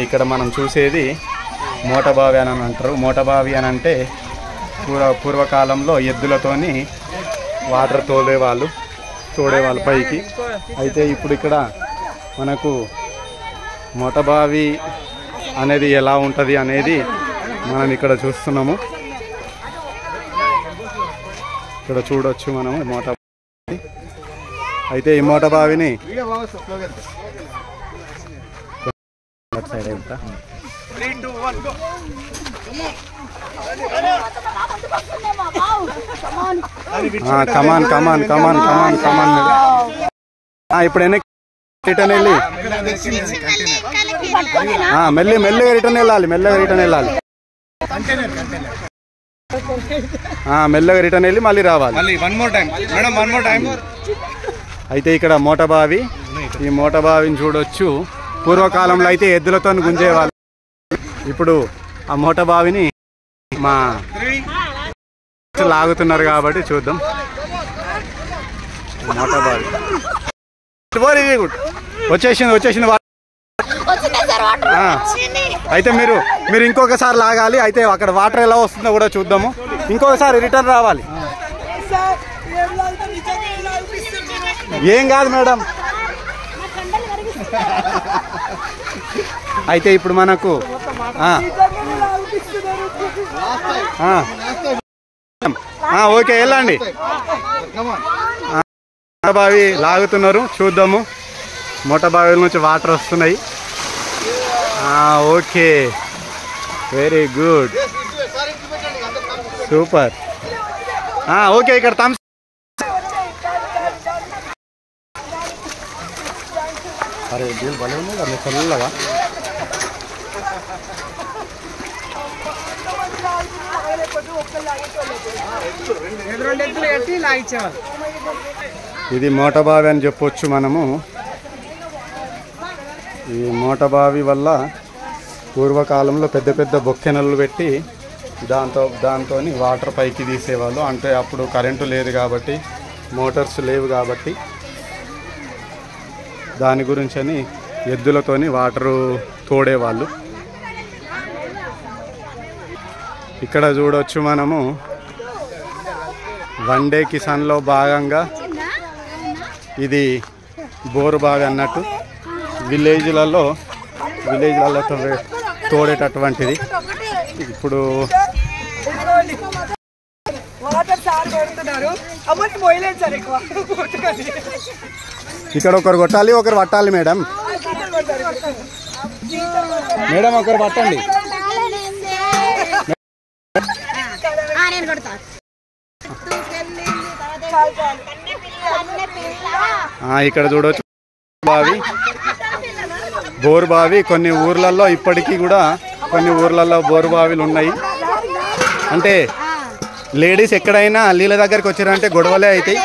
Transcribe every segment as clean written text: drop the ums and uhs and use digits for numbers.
ఇక్కడ మనం చూసేది మోటబావి అని అంటారు. మోటబావి అని అంటే పూర్వకాలంలో ఎద్దులతోని వాటర్ తోడేవాళ్ళు పైకి. అయితే ఇప్పుడు ఇక్కడ మనకు మోటబావి అనేది ఎలా ఉంటుంది అనేది మనం ఇక్కడ చూస్తున్నాము. ఇక్కడ చూడొచ్చు మనము మోటబావి. అయితే ఈ మోటబావిని కమాన్ కమాన్ కమాన్ కమాన్ కమాన్. ఇప్పుడు రిటర్న్ వెళ్ళి మెల్లగా రిటర్న్ వెళ్ళాలి. మెల్లగా రిటర్న్ వెళ్ళి మళ్ళీ రావాలి. అయితే ఇక్కడ మోటబావి, ఈ మోటబావిని చూడొచ్చు. పూర్వకాలంలో అయితే ఎద్దులతో గుంజేవాళ్ళు. ఇప్పుడు ఆ మోటబావిని మా లాగుతున్నారు కాబట్టి చూద్దాం. మోటబావి వచ్చేసింది. అయితే మీరు ఇంకొకసారి లాగాలి. అయితే అక్కడ వాటర్ ఎలా వస్తుందో కూడా చూద్దాము. ఇంకొకసారి రిటర్న్ రావాలి. ఏం కాదు మేడం. అయితే ఇప్పుడు మనకు ఓకే వెళ్ళండి. మోటబావి లాగుతున్నారు, చూద్దాము. మోటబావి నుంచి వాటర్ వస్తున్నాయి. Okay, very good, super. Okay, ఇక్కడ థమ్స్ అరే డీల్ భలే ఉంది కదా చల్లగా. ఇది మోటబావి అని చెప్పొచ్చు మనము. ఈ మోటబావి వల్ల పూర్వకాలంలో పెద్ద పెద్ద బొక్కెనలు పెట్టి దాంతో వాటర్ పైకి తీసేవాళ్ళు. అంటే అప్పుడు కరెంటు లేదు కాబట్టి, మోటార్స్ లేవు కాబట్టి దాని గురించి అని ఎద్దులతోని వాటరు తోడేవాళ్ళు. ఇక్కడ చూడొచ్చు మనము వన్ డే కిసాన్లో భాగంగా ఇది బోరుబావి అన్నట్టు విలేజ్లలో తోడేటటువంటిది. ఇప్పుడు ఇక్కడ ఒకరు కొట్టాలి, ఒకరు పట్టాలి. మేడం ఒకరు పట్టండి. ఇక్కడ చూడవచ్చు బోరుబావి. కొన్ని ఊర్లలో ఇప్పటికీ కూడా కొన్ని ఊర్లలో బోరుబావిలు ఉన్నాయి. అంటే లేడీస్ ఎక్కడైనా నీళ్ళ దగ్గరికి వచ్చారంటే గొడవలే అవుతాయి.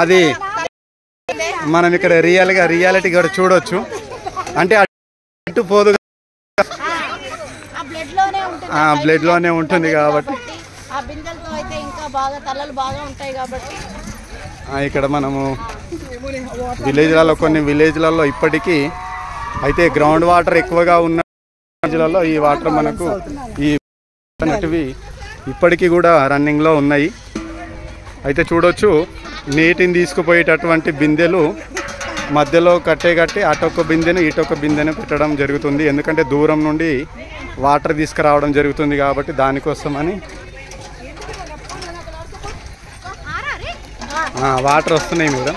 అది మనం ఇక్కడ రియాలిటీ కూడా చూడొచ్చు. అంటే అటు పోదు, బ్లడ్ లోనే ఉంటుంది కాబట్టి ఇక్కడ మనము కొన్ని విలేజ్లలో ఇప్పటికీ అయితే గ్రౌండ్ వాటర్ ఎక్కువగా ఉన్న విలేజ్లలో ఈ వాటర్ మనకు ఈ ఇప్పటికీ కూడా రన్నింగ్లో ఉన్నాయి. అయితే చూడొచ్చు నీటిని తీసుకుపోయేటటువంటి బిందెలు మధ్యలో కట్టి అటొక్క బిందెను ఇటొక్క బిందెను పెట్టడం జరుగుతుంది. ఎందుకంటే దూరం నుండి వాటర్ తీసుకురావడం జరుగుతుంది కాబట్టి దానికోసమని వాటర్ వస్తున్నాయి మేడం.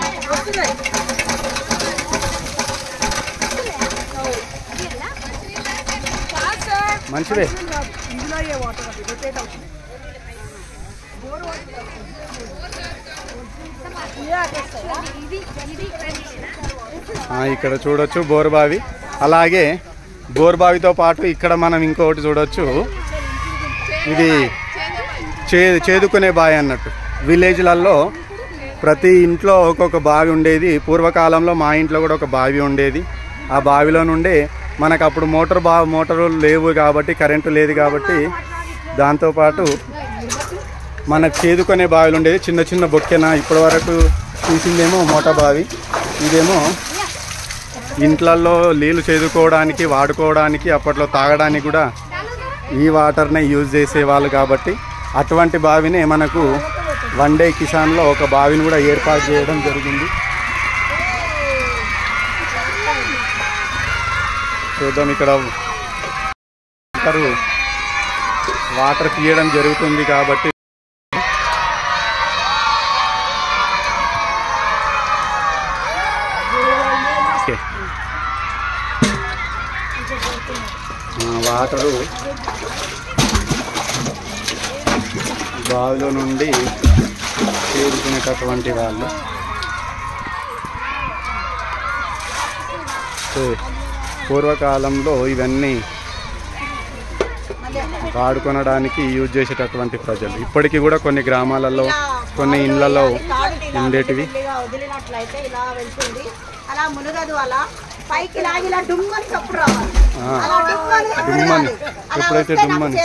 మంచిదే. ఇక్కడ చూడొచ్చు బోరుబావి. అలాగే బోరుబావితో పాటు ఇక్కడ మనం ఇంకొకటి చూడొచ్చు. ఇది చేదుకునే బావి అన్నట్టు. విలేజ్లలో ప్రతి ఇంట్లో ఒక్కొక్క బావి ఉండేది. పూర్వకాలంలో మా ఇంట్లో కూడా ఒక బావి ఉండేది. ఆ బావిలో నుండే మనకు అప్పుడు మోటారు లేవు కాబట్టి, కరెంటు లేదు కాబట్టి దాంతోపాటు మనకు చేదుకునే బావిలు ఉండేది. చిన్న చిన్న బొక్కెన ఇప్పటి వరకు చూసిందేమో మోటబావి, ఇదేమో ఇంట్లల్లో నీళ్ళు చేదుకోవడానికి వాడుకోవడానికి అప్పట్లో తాగడానికి కూడా ఈ వాటర్నే యూజ్ చేసేవాళ్ళు కాబట్టి అటువంటి బావినే మనకు వన్ డే కిసాన్లో ఒక బావిని కూడా ఏర్పాటు చేయడం జరిగింది. చూద్దాం, ఇక్కడ వాటర్ తీయడం జరుగుతుంది కాబట్టి వాటరు బావిలో నుండి చేరుకునేటటువంటి వాళ్ళు పూర్వకాలంలో ఇవన్నీ వాడుకొనడానికి యూజ్ చేసేటటువంటి ప్రజలు ఇప్పటికీ కూడా కొన్ని గ్రామాలలో కొన్ని ఇళ్లలో ఉండేటివి. ఎప్పుడైతే డుమ్మని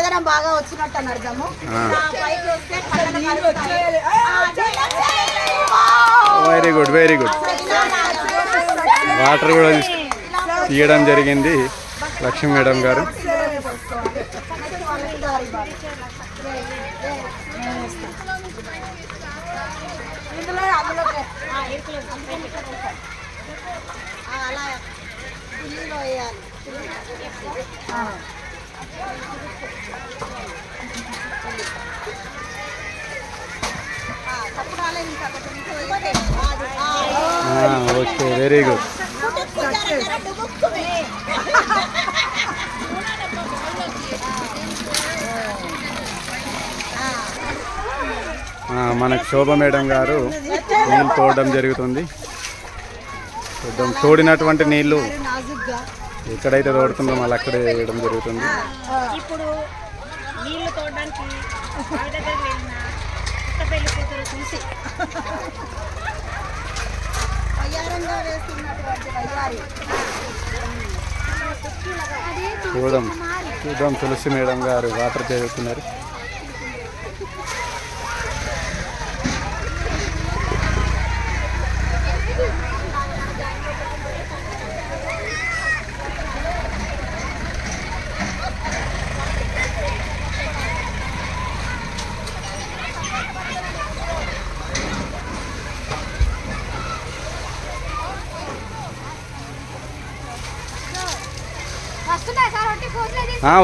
very good very good. Water కూడా తీయడం జరిగింది Lakshmi madam garu. Okay very good. మనకు శోభ మేడం గారు నీళ్ళు తోడడం జరుగుతుంది. తోడినటువంటి నీళ్లు ఎక్కడైతే తోడుతుందో మళ్ళీ అక్కడే వేయడం జరుగుతుంది. ఇప్పుడు నీళ్లు తోడడానికి చూసి చూద్దాం తులసి మేడం గారు వాటర్ చేస్తున్నారు.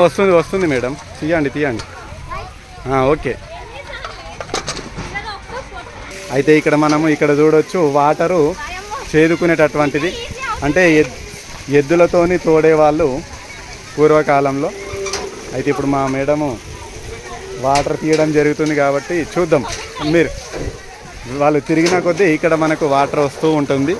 వస్తుంది వస్తుంది మేడం, తీయండి తీయండి. ఓకే. అయితే ఇక్కడ మనము ఇక్కడ చూడవచ్చు వాటరు చేదుకునేటటువంటిది. అంటే ఎద్దులతోని తోడేవాళ్ళు పూర్వకాలంలో. అయితే ఇప్పుడు మా మేడము వాటర్ తీయడం జరుగుతుంది కాబట్టి చూద్దాం. మీరు వాళ్ళు తిరిగిన కొద్దీ ఇక్కడ మనకు వాటర్ వస్తూ ఉంటుంది.